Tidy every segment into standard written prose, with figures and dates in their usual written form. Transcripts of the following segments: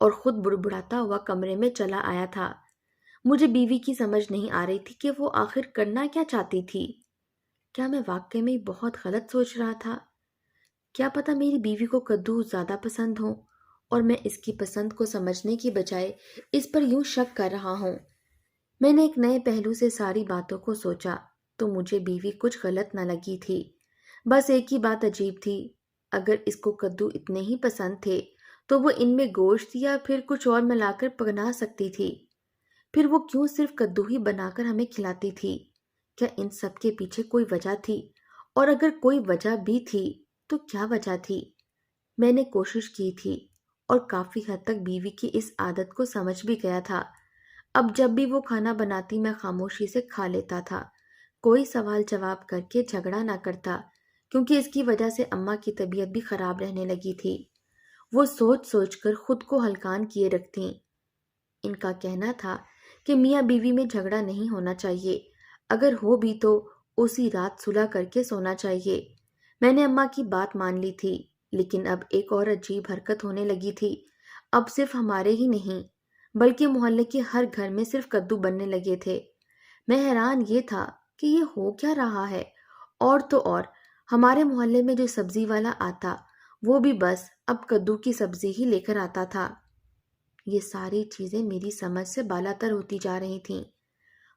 اور خود بڑبڑاتا ہوا کمرے میں چلا آیا تھا۔ مجھے بیوی کی سمجھ نہیں آ رہی تھی کہ وہ آخر کرنا کیا چاہتی تھی۔ کیا میں واقعی میں بہت غلط سوچ رہا تھا؟ کیا پتہ میری بیوی کو کدو زیادہ پسند ہو اور میں اس کی پسند کو سمجھنے کی بجائے اس پر یوں شک کر رہا ہوں۔ میں نے ایک نئے پہلو سے ساری باتوں کو سوچا تو مجھے بیوی کچھ غلط نہ لگی تھی۔ بس ایک ہی بات عجیب تھی، اگر اس کو کدو اتنے ہی پسند تھے تو وہ ان میں گوشت یا پھر کچھ اور ملا کر بنا سکتی تھی۔ پھر وہ کیوں صرف کدو ہی بنا کر ہمیں کھلاتی تھی؟ کیا ان سب کے پیچھے کوئی وجہ تھی؟ اور اگر کوئی وجہ بھی تھی تو کیا وجہ تھی؟ میں نے کوشش کی تھی اور کافی حد تک بیوی کی اس عادت کو سمجھ بھی گیا تھا۔ اب جب بھی وہ کھانا بناتی میں خاموشی سے کھا لیتا تھا، کوئی سوال جواب کر کے جھگڑا نہ کرتا، کیونکہ اس کی وجہ سے اماں کی طبیعت بھی خراب رہنے لگی تھی۔ وہ سوچ سوچ کر خود کو ہلکان کیے رکھتیں۔ ان کا کہنا تھا کہ میاں بیوی میں جھگڑا نہیں ہونا چاہیے، اگر ہو بھی تو اسی رات صلح کر کے سونا چاہیے۔ میں نے اماں کی بات مان لی تھی، لیکن اب ایک اور عجیب حرکت ہونے لگی تھی۔ اب صرف ہمارے ہی نہیں بلکہ محلے کے ہر گھر میں صرف کدو بننے لگے تھے۔ میں حیران یہ تھا کہ یہ ہو کیا رہا ہے، اور تو اور ہمارے محلے میں جو سبزی والا آتا وہ بھی بس اب کدو کی سبزی ہی لے کر آتا تھا۔ یہ ساری چیزیں میری سمجھ سے بالاتر ہوتی جا رہی تھیں۔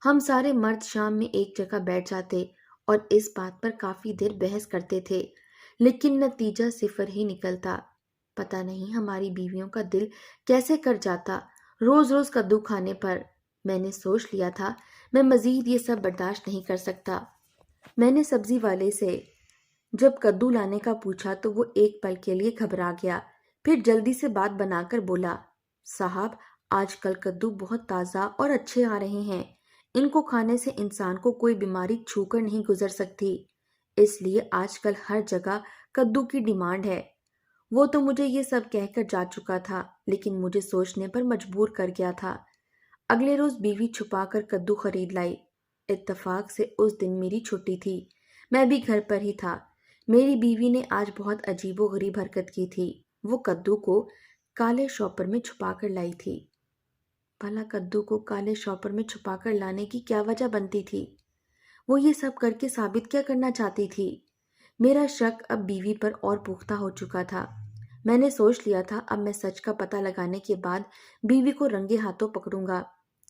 ہم سارے مرد شام میں ایک جگہ بیٹھ جاتے اور اس بات پر کافی دیر بحث کرتے تھے، لیکن نتیجہ صفر ہی نکلتا۔ پتہ نہیں ہماری بیویوں کا دل کیسے کر جاتا روز روز کدو کھانے پر۔ میں نے سوچ لیا تھا میں مزید یہ سب برداشت نہیں کر سکتا۔ میں نے سبزی والے سے جب کدو لانے کا پوچھا تو وہ ایک پل کے لیے گھبرا گیا، پھر جلدی سے بات بنا کر بولا، صاحب آج کل کدو بہت تازہ اور اچھے آ رہے ہیں، ان کو کھانے سے انسان کو کوئی بیماری چھو کر نہیں گزر سکتی، اس لیے آج کل ہر جگہ کدو کی ڈیمانڈ ہے۔ وہ تو مجھے یہ سب کہہ کر جا چکا تھا، لیکن مجھے سوچنے پر مجبور کر گیا تھا۔ اگلے روز بیوی چھپا کر کدو خرید لائی۔ اتفاق سے اس دن میری چھٹی تھی، میں بھی گھر پر ہی تھا۔ میری بیوی نے آج بہت عجیب و غریب حرکت کی تھی۔ وہ کدو کو کالے شاپر میں چھپا کر لائی تھی۔ بھلا کدو کو کالے شاپر میں چھپا کر لانے کی کیا وجہ بنتی تھی؟ وہ یہ سب کر کے ثابت کیا کرنا چاہتی تھی؟ میرا شک اب بیوی پر اور پختہ ہو چکا تھا۔ میں نے سوچ لیا تھا اب میں سچ کا پتہ لگانے کے بعد بیوی کو رنگے ہاتھوں پکڑوں گا،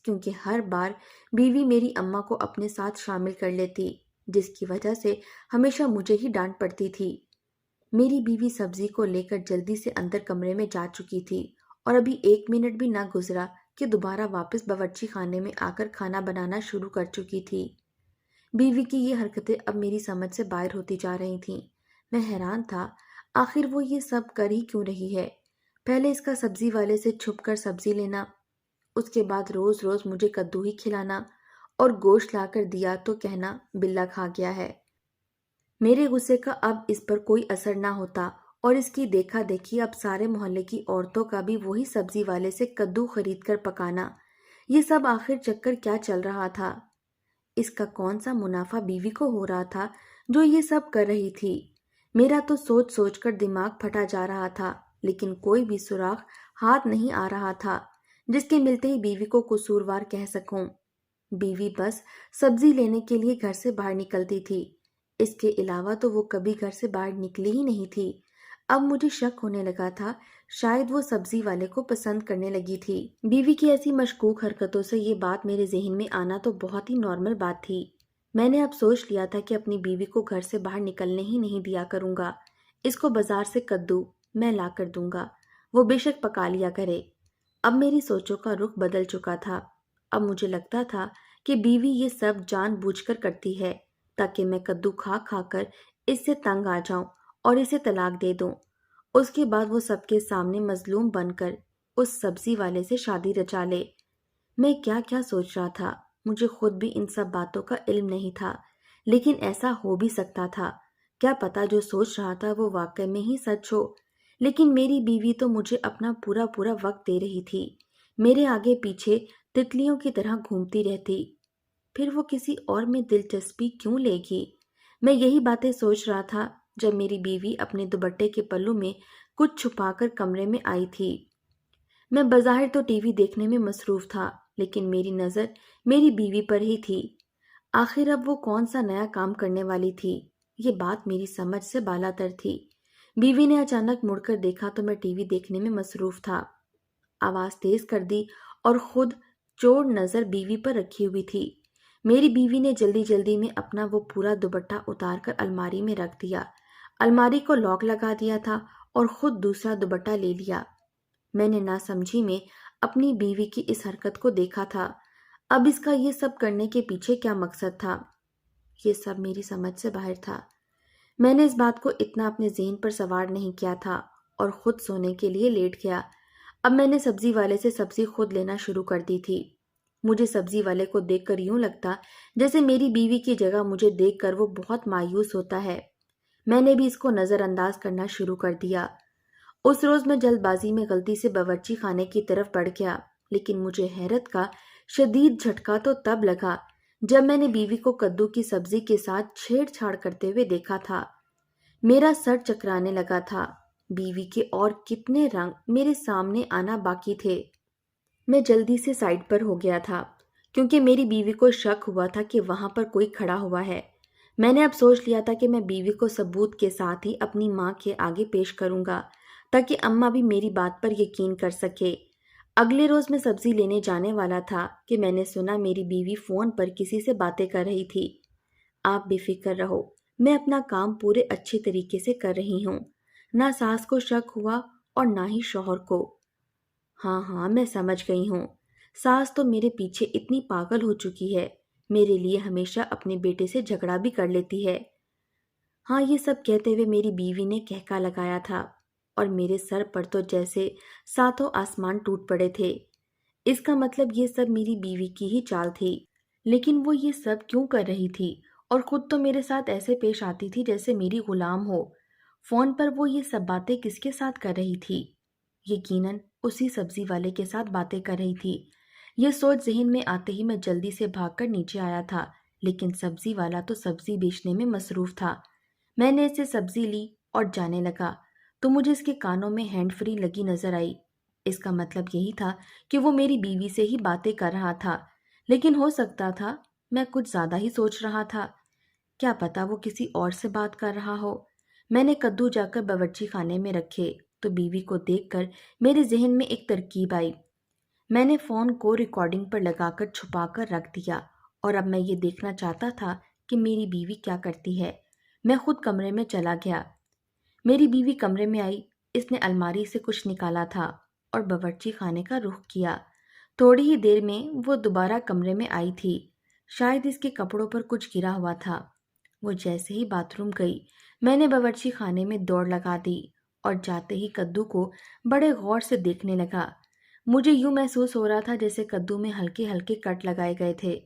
کیونکہ ہر بار بیوی میری اماں کو اپنے ساتھ شامل کر لیتی، جس کی وجہ سے ہمیشہ مجھے ہی ڈانٹ پڑتی تھی۔ میری بیوی سبزی کو لے کر جلدی سے اندر کمرے میں جا چکی تھی اور ابھی 1 منٹ بھی نہ گزرا کہ دوبارہ واپس باورچی خانے میں آ کر کھانا بنانا شروع کر چکی تھی۔ بیوی کی یہ حرکتیں اب میری سمجھ سے باہر ہوتی جا رہی تھیں۔ میں حیران تھا آخر وہ یہ سب کر ہی کیوں رہی ہے؟ پہلے اس کا سبزی والے سے چھپ کر سبزی لینا، اس کے بعد روز روز مجھے کدو ہی کھلانا، اور گوشت لا کر دیا تو کہنا بلا کھا گیا ہے۔ میرے غصے کا اب اس پر کوئی اثر نہ ہوتا اور اس کی دیکھا دیکھی اب سارے محلے کی عورتوں کا بھی وہی سبزی والے سے کدو خرید کر پکانا۔ یہ سب آخر چکر کیا چل رہا تھا؟ اس کا کون سا منافع بیوی کو ہو رہا تھا جو یہ سب کر رہی تھی؟ میرا تو سوچ سوچ کر دماغ پھٹا جا رہا تھا، لیکن کوئی بھی سراغ ہاتھ نہیں آ رہا تھا جس کے ملتے ہی بیوی کو قصوروار کہہ سکوں۔ بیوی بس سبزی لینے کے لیے گھر سے باہر نکلتی تھی، اس کے علاوہ تو وہ کبھی گھر سے باہر نکلی ہی نہیں تھی۔ اب مجھے شک ہونے لگا تھا شاید وہ سبزی والے کو پسند کرنے لگی تھی۔ بیوی کی ایسی مشکوک حرکتوں سے یہ بات میرے ذہن میں آنا تو بہت ہی نارمل بات تھی۔ میں نے اب سوچ لیا تھا کہ اپنی بیوی کو گھر سے باہر نکلنے ہی نہیں دیا کروں گا۔ اس کو بازار سے کدو میں لا کر دوں گا، وہ بے شک پکا لیا کرے۔ اب میری سوچوں کا رخ بدل چکا تھا۔ اب مجھے لگتا تھا کہ بیوی یہ سب جان بوجھ کر کرتی ہے تاکہ میں کدو کھا کھا کر اس سے تنگ آ جاؤں اور اسے طلاق دے دوں۔ اس کے بعد وہ سب کے سامنے مظلوم بن کر اس سبزی والے سے شادی رچا لے۔ میں کیا کیا سوچ رہا تھا، مجھے خود بھی ان سب باتوں کا علم نہیں تھا، لیکن ایسا ہو بھی سکتا تھا۔ کیا پتا جو سوچ رہا تھا وہ واقع میں ہی سچ ہو، لیکن میری بیوی تو مجھے اپنا پورا پورا وقت دے رہی تھی، میرے آگے پیچھے تتلیوں کی طرح گھومتی رہتی۔ پھر وہ کسی اور میں دلچسپی کیوں لے گی؟ میں یہی باتیں سوچ رہا تھا جب میری بیوی اپنے دوپٹے کے پلو میں کچھ چھپا کر کمرے میں آئی تھی۔ میں بظاہر تو ٹی وی دیکھنے میں مصروف تھا، لیکن میری نظر میری بیوی پر ہی تھی۔ آخر اب وہ کون سا نیا کام کرنے والی تھی؟ یہ بات میری سمجھ سے بالاتر تھی۔ بیوی نے اچانک مڑ کر دیکھا تو میں ٹی وی دیکھنے میں مصروف تھا۔ آواز تیز کر دی اور خود چوڑ نظر بیوی پر رکھی ہوئی تھی۔ میری بیوی نے جلدی جلدی میں اپنا وہ پورا دوپٹہ اتار کر الماری میں رکھ دیا، الماری کو لاک لگا دیا تھا اور خود دوسرا دوپٹہ لے لیا۔ میں نے ناسمجھی میں اپنی بیوی کی اس حرکت کو دیکھا تھا۔ اب اس کا یہ سب کرنے کے پیچھے کیا مقصد تھا؟ یہ سب میری سمجھ سے باہر تھا۔ میں نے اس بات کو اتنا اپنے ذہن پر سوار نہیں کیا تھا اور خود سونے کے لیے لیٹ گیا۔ اب میں نے سبزی والے سے سبزی خود لینا شروع کر دی تھی۔ مجھے سبزی والے کو دیکھ کر یوں لگتا جیسے میری بیوی کی جگہ مجھے دیکھ کر وہ بہت مایوس ہوتا ہے۔ میں نے بھی اس کو نظر انداز کرنا شروع کر دیا۔ اس روز میں جلد بازی میں غلطی سے باورچی خانے کی طرف بڑھ گیا، لیکن مجھے حیرت کا شدید جھٹکا تو تب لگا جب میں نے بیوی کو کدو کی سبزی کے ساتھ چھیڑ چھاڑ کرتے ہوئے دیکھا تھا۔ میرا سر چکرانے لگا تھا۔ بیوی کے اور کتنے رنگ میرے سامنے آنا باقی تھے۔ میں جلدی سے سائڈ پر ہو گیا تھا کیونکہ میری بیوی کو شک ہوا تھا کہ وہاں پر کوئی کھڑا ہوا ہے۔ میں نے اب سوچ لیا تھا کہ میں بیوی کو ثبوت کے ساتھ ہی اپنی ماں کے آگے پیش کروں گا تاکہ اماں بھی میری بات پر یقین کر سکے۔ اگلے روز میں سبزی لینے جانے والا تھا کہ میں نے سنا میری بیوی فون پر کسی سے باتیں کر رہی تھی۔ آپ بے فکر رہو، میں اپنا کام پورے اچھے طریقے سے کر رہی ہوں۔ نہ ساس کو شک ہوا اور نہ ہی شوہر کو۔ ہاں میں سمجھ گئی ہوں، ساس تو میرے پیچھے اتنی پاگل ہو چکی ہے، میرے لیے ہمیشہ اپنے بیٹے سے جھگڑا بھی کر لیتی ہے۔ ہاں، یہ سب کہتے ہوئے میری بیوی نے کہکا لگایا تھا اور میرے سر پر تو جیسے ساتوں آسمان ٹوٹ پڑے تھے۔ اس کا مطلب یہ سب میری بیوی کی ہی چال تھی، لیکن وہ یہ سب کیوں کر رہی تھی اور خود تو میرے ساتھ ایسے پیش آتی تھی جیسے میری غلام ہو۔ فون پر وہ یہ سب باتیں کس کے ساتھ کر رہی تھی؟ یقیناً اسی سبزی والے کے ساتھ باتیں کر رہی تھی۔ یہ سوچ ذہن میں آتے ہی میں جلدی سے بھاگ کر نیچے آیا تھا، لیکن سبزی والا تو سبزی بیچنے میں مصروف تھا۔ میں نے اسے سبزی لی اور جانے لگا تو مجھے اس کے کانوں میں ہینڈ فری لگی نظر آئی۔ اس کا مطلب یہی تھا کہ وہ میری بیوی سے ہی باتیں کر رہا تھا، لیکن ہو سکتا تھا میں کچھ زیادہ ہی سوچ رہا تھا۔ کیا پتا وہ کسی اور سے بات کر رہا ہو۔ میں نے کدو جا کر باورچی خانے میں رکھے تو بیوی کو دیکھ کر میرے ذہن میں ایک ترکیب آئی۔ میں نے فون کو ریکارڈنگ پر لگا کر چھپا کر رکھ دیا اور اب میں یہ دیکھنا چاہتا تھا کہ میری بیوی کیا کرتی ہے۔ میں خود کمرے میں چلا گیا۔ میری بیوی کمرے میں آئی، اس نے الماری سے کچھ نکالا تھا اور باورچی خانے کا رخ کیا۔ تھوڑی ہی دیر میں وہ دوبارہ کمرے میں آئی تھی، شاید اس کے کپڑوں پر کچھ گرا ہوا تھا۔ وہ جیسے ہی باتھ روم گئی، میں نے باورچی خانے میں دوڑ لگا دی اور جاتے ہی کدو کو بڑے غور سے دیکھنے لگا۔ مجھے یوں محسوس ہو رہا تھا جیسے کدو میں ہلکے ہلکے کٹ لگائے گئے تھے۔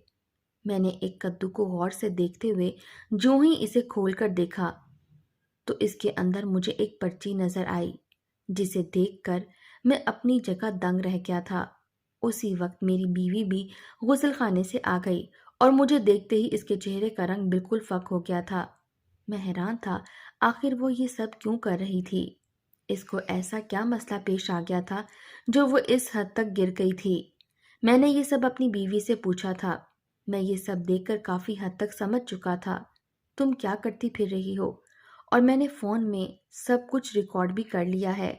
میں نے ایک کدو کو غور سے دیکھتے ہوئے جو ہی اسے کھول کر دیکھا تو اس کے اندر مجھے ایک پرچی نظر آئی، جسے دیکھ کر میں اپنی جگہ دنگ رہ گیا تھا۔ اسی وقت میری بیوی بھی غسل خانے سے آ گئی اور مجھے دیکھتے ہی اس کے چہرے کا رنگ بالکل فک ہو گیا تھا۔ میں حیران تھا آخر وہ یہ سب کیوں کر رہی تھی۔ اس کو ایسا کیا مسئلہ پیش آ گیا تھا جو وہ اس حد تک گر گئی تھی۔ میں نے یہ سب اپنی بیوی سے پوچھا تھا۔ میں یہ سب دیکھ کر کافی حد تک سمجھ چکا تھا تم کیا کرتی پھر رہی ہو، اور میں نے فون میں سب کچھ ریکارڈ بھی کر لیا ہے۔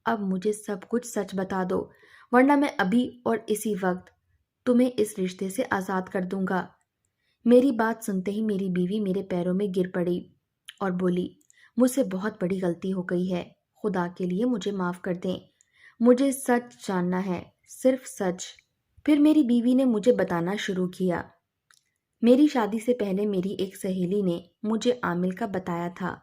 اب مجھے سب کچھ سچ بتا دو، ورنہ میں ابھی اور اسی وقت تمہیں اس رشتے سے آزاد کر دوں گا۔ میری بات سنتے ہی میری بیوی میرے پیروں میں گر پڑی اور بولی، مجھ سے بہت بڑی غلطی ہو گئی ہے، خدا کے لیے مجھے معاف کر دیں، مجھے سچ جاننا ہے، صرف سچ۔ پھر میری بیوی نے مجھے بتانا شروع کیا۔ میری شادی سے پہلے میری ایک سہیلی نے مجھے عامل کا بتایا تھا۔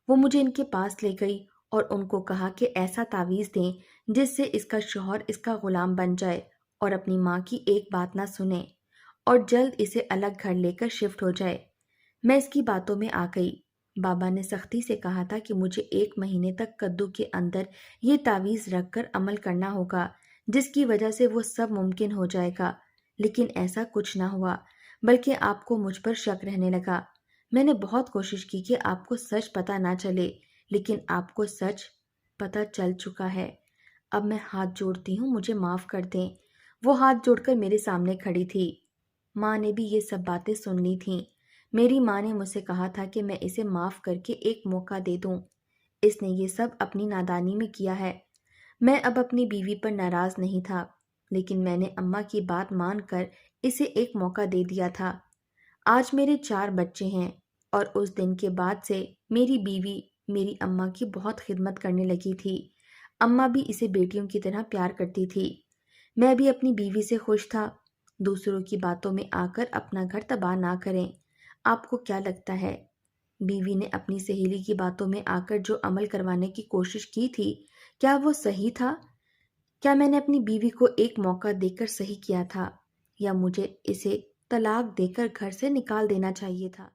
وہ مجھے ان کے پاس لے گئی اور ان کو کہا کہ ایسا تعویذ دیں جس سے اس کا شوہر اس کا غلام بن جائے اور اپنی ماں کی ایک بات نہ سنے اور جلد اسے الگ گھر لے کر شفٹ ہو جائے۔ میں اس کی باتوں میں آ گئی۔ بابا نے سختی سے کہا تھا کہ مجھے 1 مہینے تک کدو کے اندر یہ تعویذ رکھ کر عمل کرنا ہوگا، جس کی وجہ سے وہ سب ممکن ہو جائے گا، لیکن ایسا کچھ نہ ہوا، بلکہ آپ کو مجھ پر شک رہنے لگا۔ میں نے بہت کوشش کی کہ آپ کو سچ پتہ نہ چلے، لیکن آپ کو سچ پتہ چل چکا ہے۔ اب میں ہاتھ جوڑتی ہوں، مجھے معاف کر دیں۔ وہ ہاتھ جوڑ کر میرے سامنے کھڑی تھی۔ ماں نے بھی یہ سب باتیں سن لی تھیں۔ میری ماں نے مجھ سے کہا تھا کہ میں اسے معاف کر کے ایک موقع دے دوں۔ اس نے یہ سب اپنی نادانی میں کیا ہے۔ میں اب اپنی بیوی پر ناراض نہیں تھا، لیکن میں نے اماں کی بات مان کر اسے ایک موقع دے دیا تھا۔ آج میرے 4 بچے ہیں اور اس دن کے بعد سے میری بیوی میری اماں کی بہت خدمت کرنے لگی تھی۔ اماں بھی اسے بیٹیوں کی طرح پیار کرتی تھی۔ میں بھی اپنی بیوی سے خوش تھا۔ دوسروں کی باتوں میں آ کر اپنا گھر تباہ نہ کریں۔ آپ کو کیا لگتا ہے بیوی نے اپنی سہیلی کی باتوں میں آ کر جو عمل کروانے کی کوشش کی تھی، کیا وہ صحیح تھا؟ کیا میں نے اپنی بیوی کو ایک موقع دے کر صحیح کیا تھا، یا مجھے اسے طلاق دے کر گھر سے نکال دینا چاہیے تھا؟